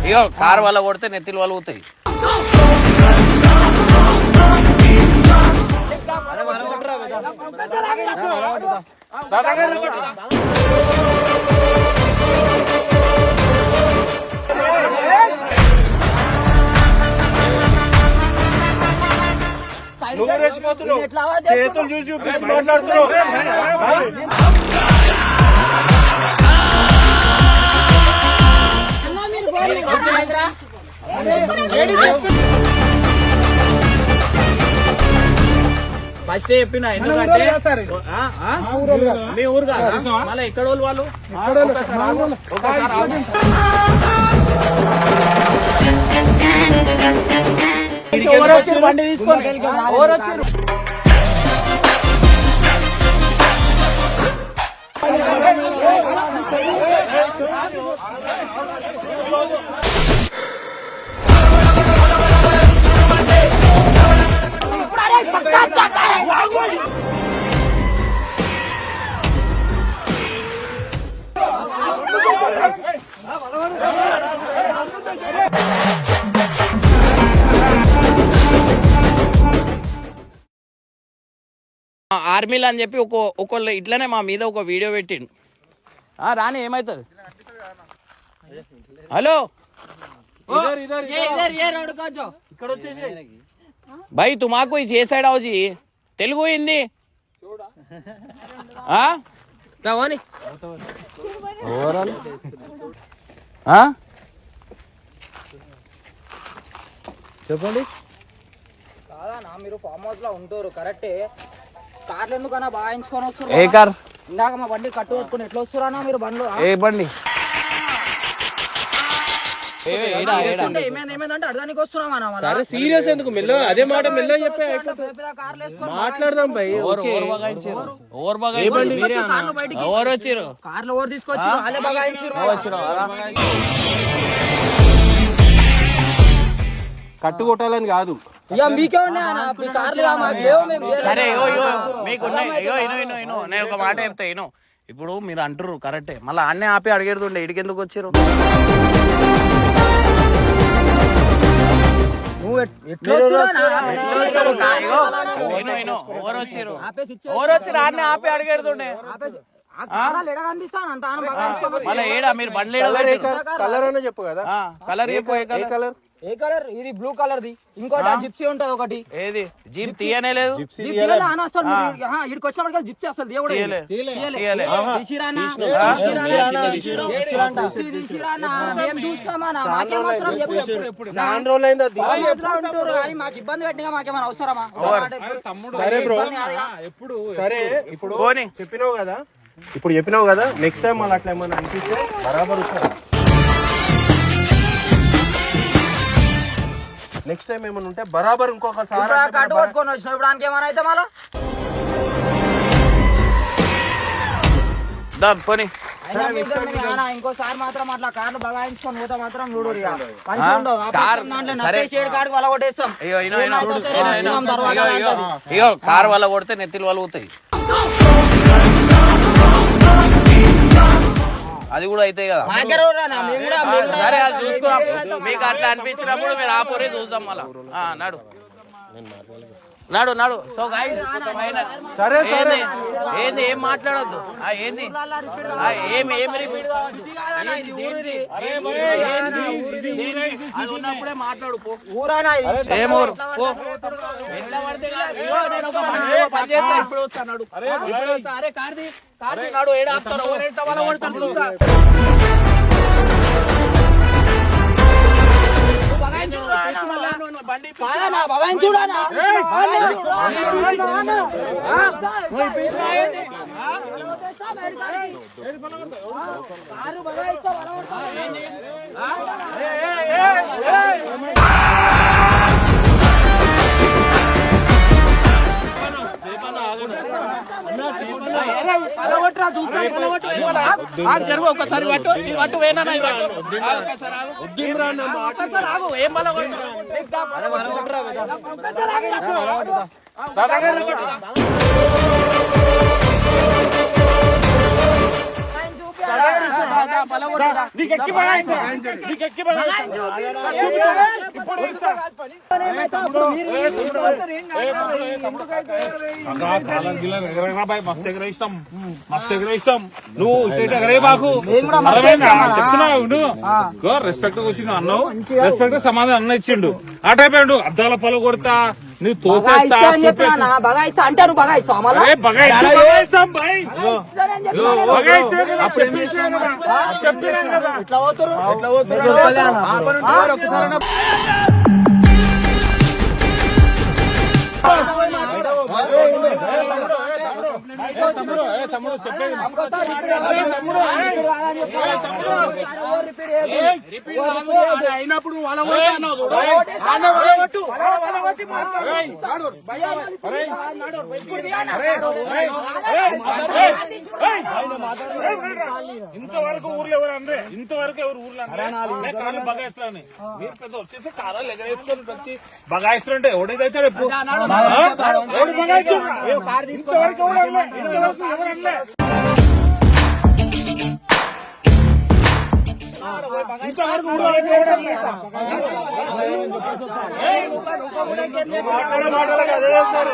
ఇగో car వల్ల కొడితే నెత్తిలు వాళ్ళు పోతాయి. చేతులు చూసి చూపించి మాట్లాడుతున్నావు. ఫస్ట్ చెప్పిన ఎందుకంటే మీ ఊరు కాదు మళ్ళీ ఎక్కడ వాళ్ళు బండి తీసుకొని ఆర్మీలు అని చెప్పి ఒకళ్ళు ఇట్లనే మా మీద ఒక వీడియో పెట్టిండు. రాని ఏమవుతుంది? హలో भाई तुम्हारा कोई जे साइड आओ जी तेलुगु हिंदी చెప్పండి. కాదన్నా మీరు ఫామ్ హౌస్ లో ఉంటారు కరెక్టే. కార్లు ఎందుకన్నా బాగా ఎంచుకొని వస్తారు? ఏ కార్? ఇందాక మా బండి కట్టు పట్టుకుని ఎట్లా వస్తున్నా మీరు బండ్లు? ఏ బండి? సీరియస్ ఎందుకు మెల్ల అదే మాట మెల్ల చెప్పే మాట్లాడదాం భయ్. ఎవరు వచ్చారు? కార్లు ఎవరు తీసుకొచ్చి వాళ్ళే బగాయించారు. కట్టు కొట్టాలని కాదు సరే నేను ఒక మాట చెప్తా ఇను. ఇప్పుడు మీరు అంటారు కరెక్టే, మళ్ళీ అన్నే ఆపి అడిగేడుతుండే ఇడికెందుకు వచ్చారు? ఎవరు వచ్చారు? అన్నే ఆపి అడిగేడుతుండే మళ్ళీ ఏడా మీరు బండ్లు కలర్ అనే చెప్పు కదా. కలర్ చెప్పు. కలర్ ఏ కలర్? ఇది బ్లూ కలర్ ది. ఇంకోటి జిప్సీ ఉంటది ఒకటి. ఏది జీప్ తీయనే లేదు. ఇక్కడికి వచ్చినప్పటికీ జిప్సీ అసలు దేవుడు మాకు ఇబ్బంది పెట్టినా మాకేమైనా అవసరమా? సరే బ్రో, సరే ఇప్పుడు చెప్పినావు కదా నెక్స్ట్ టైం మళ్ళీ అట్లా ఏమన్నా అనిపిస్తే బరాబర్ వస్తారు. నెక్స్ట్ టైం ఏమైనా ఉంటే బరాబర్ ఇంకొకసారి పట్టుకొని వచ్చినప్పుడు ఏమైనా అయితే మళ్ళా ఇంకోసారి మాత్రం అట్లా కార్లు బగాయించుకొని పోతే మాత్రం చూడు వల్ల కొట్టేస్తాం. ఇగో కారు వల్ల కొడితే నెత్తిలు వాళ్ళు పోతాయి. అది కూడా అయితే కదా. సరే అది చూసుకున్నాం. మీకు అట్లా అనిపించినప్పుడు మీరు ఆ పొరి చూద్దాం మళ్ళా. నాడు నాడు నాడు. సో సరే ఏంది ఏం మాట్లాడొద్దు. ఏంది అది ఉన్నప్పుడే మాట్లాడు. ఏం ఊరు పో. ఎట్లా పడితే పని చేస్తా. ఇప్పుడు వస్తాడు. అరే కార్ది నాడు ఏడా ఆపుతారు? ఎవరెంట వాళ్ళ కొడతారు. బండి చూడనా జరుగు ఒకసారి పట్టు వేనా ఒకసారి ఆగు. ఏం బల మస్తు ఎగరేస్తాం నువ్వు ఎగరే బాకు చెప్తున్నావు నువ్వు రెస్పెక్ట్ వచ్చింది అన్నావు రెస్పెక్ట్ సమాధానం అన్న ఇచ్చిండు ఆ టైప్ అద్దాల పొల కొడతా నువ్వు తోసేస్తా అంటారు బగాయిస్తాం చెప్పినాం కదా ఎట్లా పోతారు తమ్ముడు చెప్పేది అయినప్పుడు ఇంతవరకు ఊర్లో ఎవరు అనరే ఇంతవరకు ఎవరు ఊర్లో అనరే కార్లు బగాయిస్తారని మీరు పెద్ద వచ్చేసి కారాలు ఎగరేసుకొని వచ్చి బగాయిస్తారంటే ఎవడైతే రేపు ఎవడు బగాయిస్తాడు ఇంతవరకు ఎవరు అనలే ఇంతవరకు ఎవరు అనలే ఇంతవరకు ఊర్లో ఎవరు అనలే మాట్లాడక అదే చేస్తారు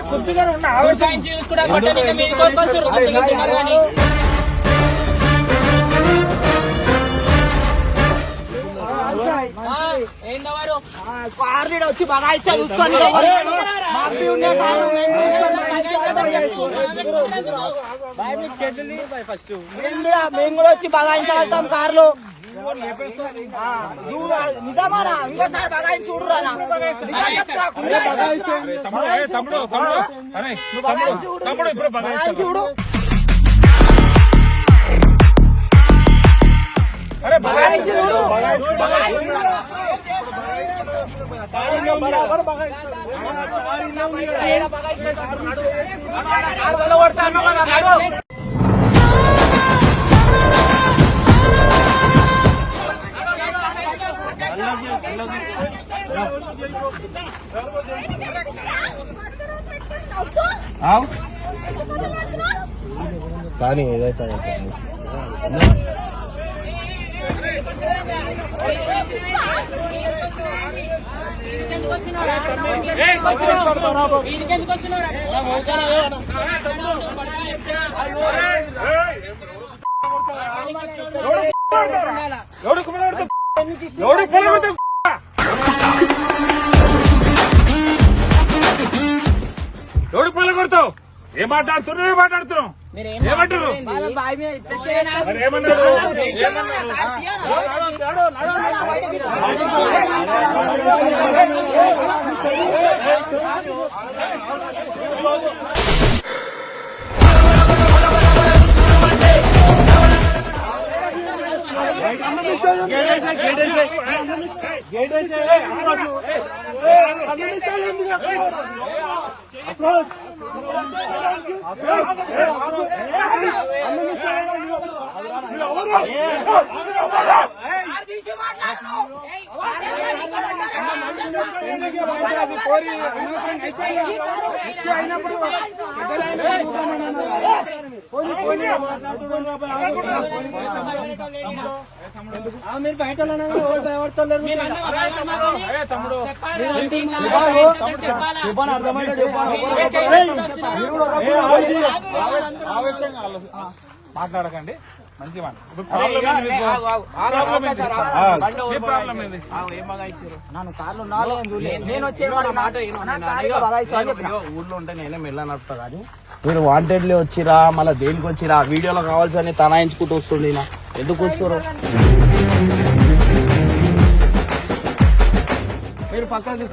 కొద్దిగా ఉన్న ఆలోచన కార్లు వచ్చి బగాయిస్తా చూసుకోండి మేము కూడా వచ్చి బగాయించగలుగుతాం కార్లు నిజమానా ఇంకోసారి బగాయించి చూడురా చూడు బగాయించి చూడు కానీ ఏదైతే ఎవడు పళ్ళ కొడతావు ఏం మాట్లాడుతున్నావు ఏమంటారు మరి ఏమన్నారు అయినప్పుడు మీరు బయట భయపడతలేరు. తమ్ముడు ఆవేశంగా మాట్లాడకండి, మంచి మాట. నన్ను కార్లు నేను వచ్చేవాడు మాట ఊర్లో ఉంటే నేనే మెల్ల నడుపుతా కానీ మీరు వాంటెడ్లీ వచ్చిరా, మళ్ళీ దేనికి వచ్చిరా, వీడియోలో కావాల్సని తనాయించుకుంటూ వస్తుండే. ఎందుకు వస్తారు మీరు పక్కకి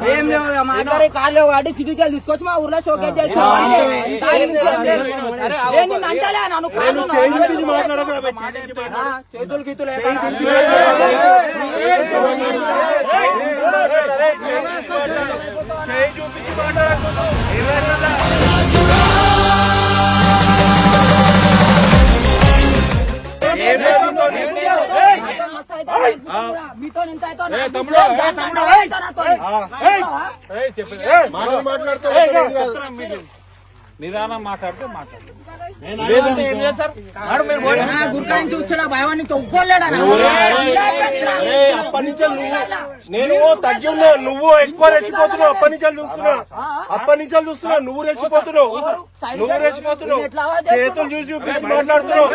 కార్లో వాడి సిటీకి తీసుకొచ్చి మా ఊర్లో షోకేజ్ చేతులు గీతులు నిదానం మాట్లాడితే మాట్లాడు. గుర్కాన్ని చూస్తున్నా భయవాన్ని తొక్కోలేడా అప్పటి నుంచి నేను తగ్గి ఉన్నా, నువ్వు ఎక్కువ రెచ్చిపోతున్నావు. అప్పటి నుంచి చూస్తున్నా నువ్వు రెచ్చిపోతున్నావు. చేతులు చూసి చూపించి మాట్లాడుతున్నావు.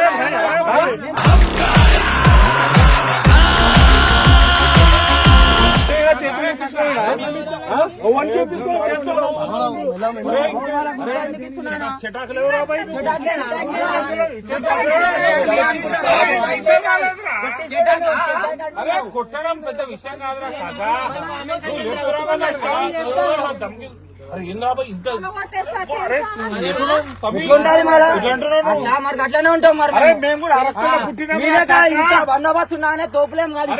అరే కొట్టడం పెద్ద విషయం కాదురా కాకా. అట్లానే ఉంటాం మరి. మేము కూడా అరకులో పుట్టిన బందోబస్తు ఉన్నానే తోపులేం కాదు.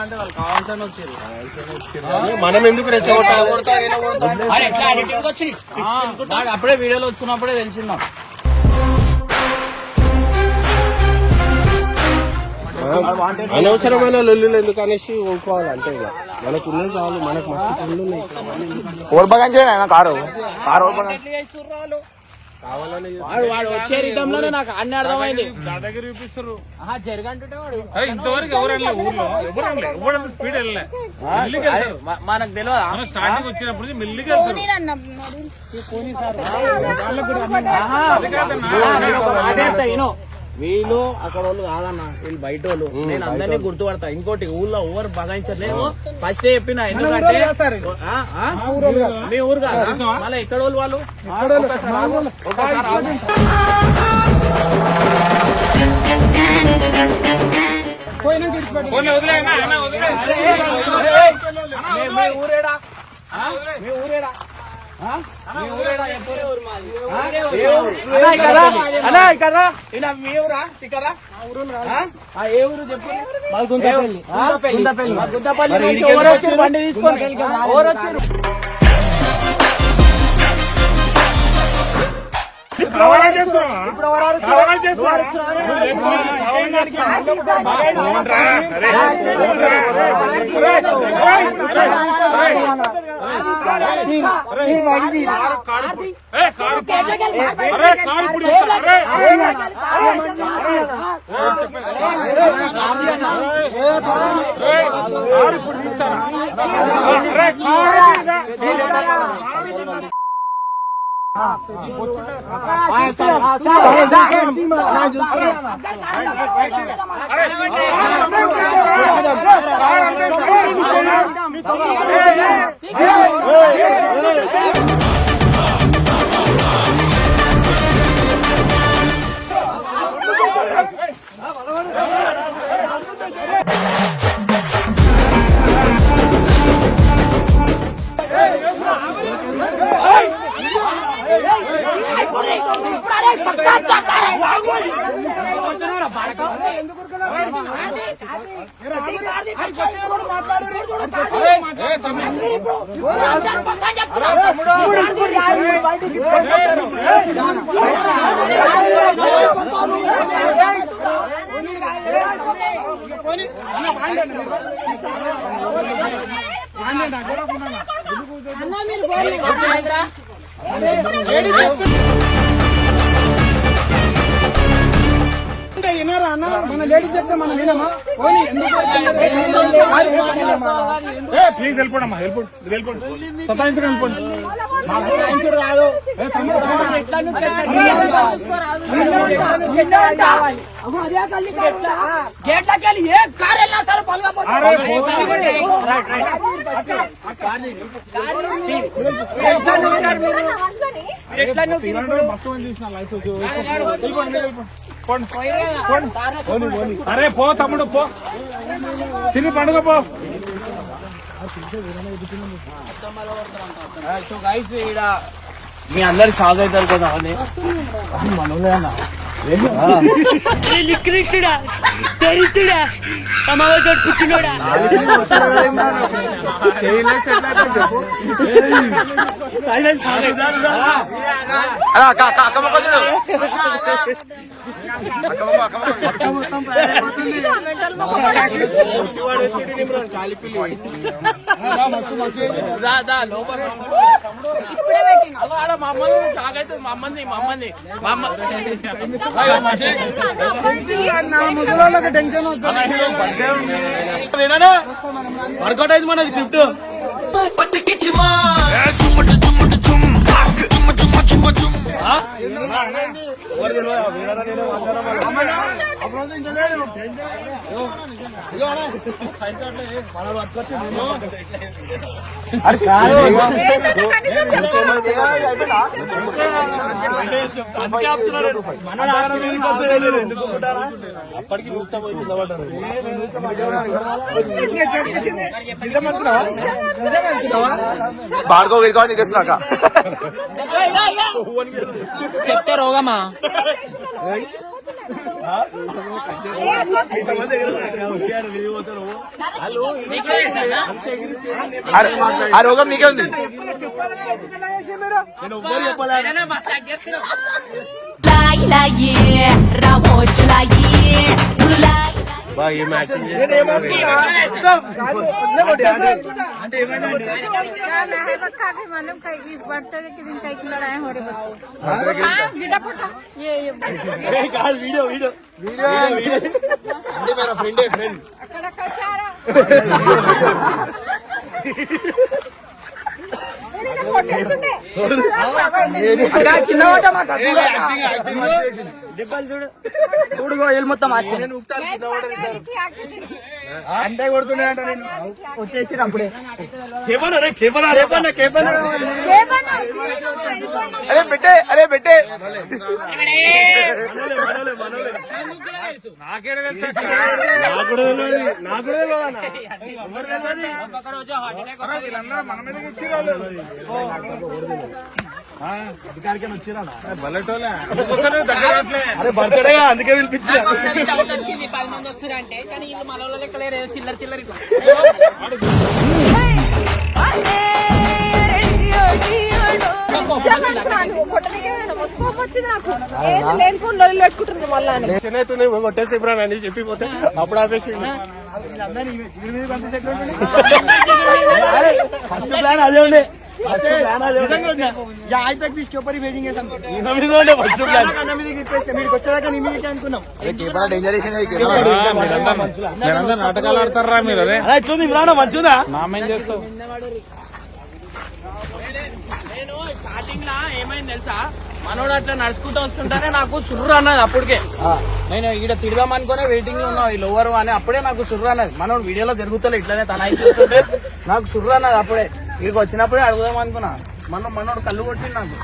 అంటే వాళ్ళు కావాల్సని వచ్చారు. మనం ఎందుకు రెచ్చగొట్టాలి? అప్పుడే వీడియోలో వస్తున్నప్పుడే తెలిసిందా. అనవసరమైన లొల్లులు ఎందుకు అనేసి ఊరుకోవాలి అంతే. ఇక మనకు ఉన్నది చాలు. మనకు మస్తు పనులు ఉన్నాయి. వాడు వచ్చే రిధంలోనే నాకు అన్ని అర్థమైంది. దాదాగిరి చూపిస్తారు. జరగంటుంటే వాడు ఇంతవరకు ఎవరన్నా ఊర్లో ఎవరంత స్పీడ్ వెళ్ళలే. మనకు తెలియదా? మనం స్టార్టింగ్ వచ్చినప్పుడు మెల్లిగా వెళ్తారు. వీళ్ళు అక్కడ వాళ్ళు కాదన్న, వీళ్ళు బయట వాళ్ళు. నేను అందరినీ గుర్తుపడతా. ఇంకోటి ఊళ్ళో ఎవరు బగాయించలేదు. ఫస్ట్ చెప్పిన ఎందుకంటే మీ ఊరు కాదా, మళ్ళీ ఎక్కడ వాళ్ళు మీ ఊరేడా అన్నా ఇక్కడ ఇలా మీ ఊరా ఇక్కడ ఏ ఊరు చెప్పు. గుంతపల్లి బండి తీసుకొని ఎవరు వచ్చారు? వినారా అన్న మన లేడీస్ చెప్తే మనం వినమా ప్లీజ్ వెళ్ళిపోండి అమ్మా, వెళ్ళిపోండి సతాయించడం వెళ్ళిపోండి. కాదు గేట్లకి వెళ్ళి ఏ కార్ వెళ్ళినా సరే అరే పో తమ్ముడు పో, తిని పండుగ పో. సో గైస్ ఈడ మీ అందరు షాక్ అవుతారు కదా అని నికృష్టుడా, దరిద్రుడా, అమావాస్య పుట్టినోడా. మా అమ్మని షాక్ అవుతుంది. మా అమ్మని టెన్షన్ వర్కౌట్ అయింది మనది స్క్రిప్ట్. అప్పటికి భార్గవ్ రికార్డింగ్ చేస్తున్నాక చెప్తే రోగమా ఆ రోగం నీకే ఉంది. मालूम कहीं बढ़ते कि दिन कहीं लड़ाई हो रही है गिड़ा पटा ये వీడియో వీడియో అంటే मेरा फ्रेंड है फ्रेंड अकड़ कचारा చూడుగో ఏళ్ళు మొత్తం అంటే కొడుతున్నాయి అంట నేను వచ్చేసి అప్పుడే అరే పెట్టే నాకేడ తెలుసు వీళ్ళందరూ మన మీదకి ఇచ్చిరాళ్ళు. బల్లెటోలే దగ్గర అరే బర్త్డే అందుకే పిలిపించా. వచ్చింది 10 మంది వస్తారు అంటే, కానీ వీళ్ళు మన వాళ్ళ లెక్క లేరు, చిల్లర చిల్లర ఇట్లా. చెన్నైతోనే కొట్టేసి ఇబ్రాన్ అని చెప్పిపోతే అప్పుడు ఆపేసి ఫస్ట్ ప్లాన్ అదే ఉండే. ఫస్ట్ ప్లాన్ అదే आज तक भी इसके ऊपर ही भेजेंगे सब ఫస్ట్ ప్లాన్. మీకు వచ్చేదాకా నీ మీదకే అనుకున్నాం. మీరందరూ నాటకాలు ఆడతారా మీరు? అదే అలా ఎట్లుంది ఇబ్రాన్ మంచిదా? నామేం చేస్తావు? నేను స్టార్టింగ్ లా ఏమైంది తెలుసా, మనోడు అట్లా నడుచుకుంటూ వస్తుంటానే నాకు సుర్రు అన్నది. అప్పటికే నేను ఈడ తిడదాం అనుకునే వెయిటింగ్ లో ఉన్నా, వీళ్ళు ఎవరు అని. అప్పుడే నాకు సుర్రు అన్నది. మనోడు వీడియోలో జరుగుతలే ఇట్లానే తన అయితే చూస్తుంటే నాకు సుర్రు అన్నది. అప్పుడే ఇక్కడికి వచ్చినప్పుడే అడుగుదాం అనుకున్నా. మనోడు కళ్ళు కొట్టింది నాకు.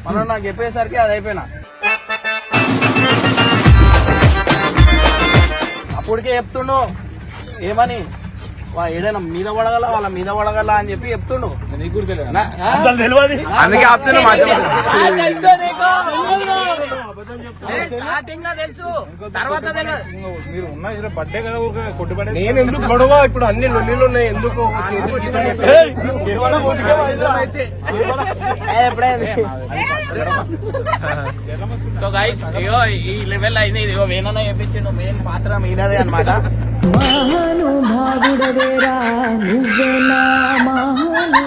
మనోడు నాకు చెప్పేసరికి అది అయిపోయినా. అప్పటికే చెప్తుండు ఏమని, ఏదైనా మీద పడగల వాళ్ళ మీద పడగల అని చెప్పి చెప్తుండు. నీకు కూడా తెలియదు. అసలు తెలియదు. అందుకే ఆపుతున్నా మాధ్యమం స్టార్టింగ్ లో తెలుసు, తర్వాత తెలియదు. మీరు ఉన్న బర్త్డే కదా ఊరికే కొట్టి పడే నేను ఎందుకు గొడవ ఇప్పుడు అన్ని లొల్లిలు ఉన్నాయి ఎందుకు సో గైస్ అయ్యో ఈ లెవెల్ అయింది. ఇదిగో వేనన్న చెప్పించిండు, మెయిన్ పాత్ర మీనదే అన్నమాట. మహానుభావుడవేరా నువ్వే నా మహాను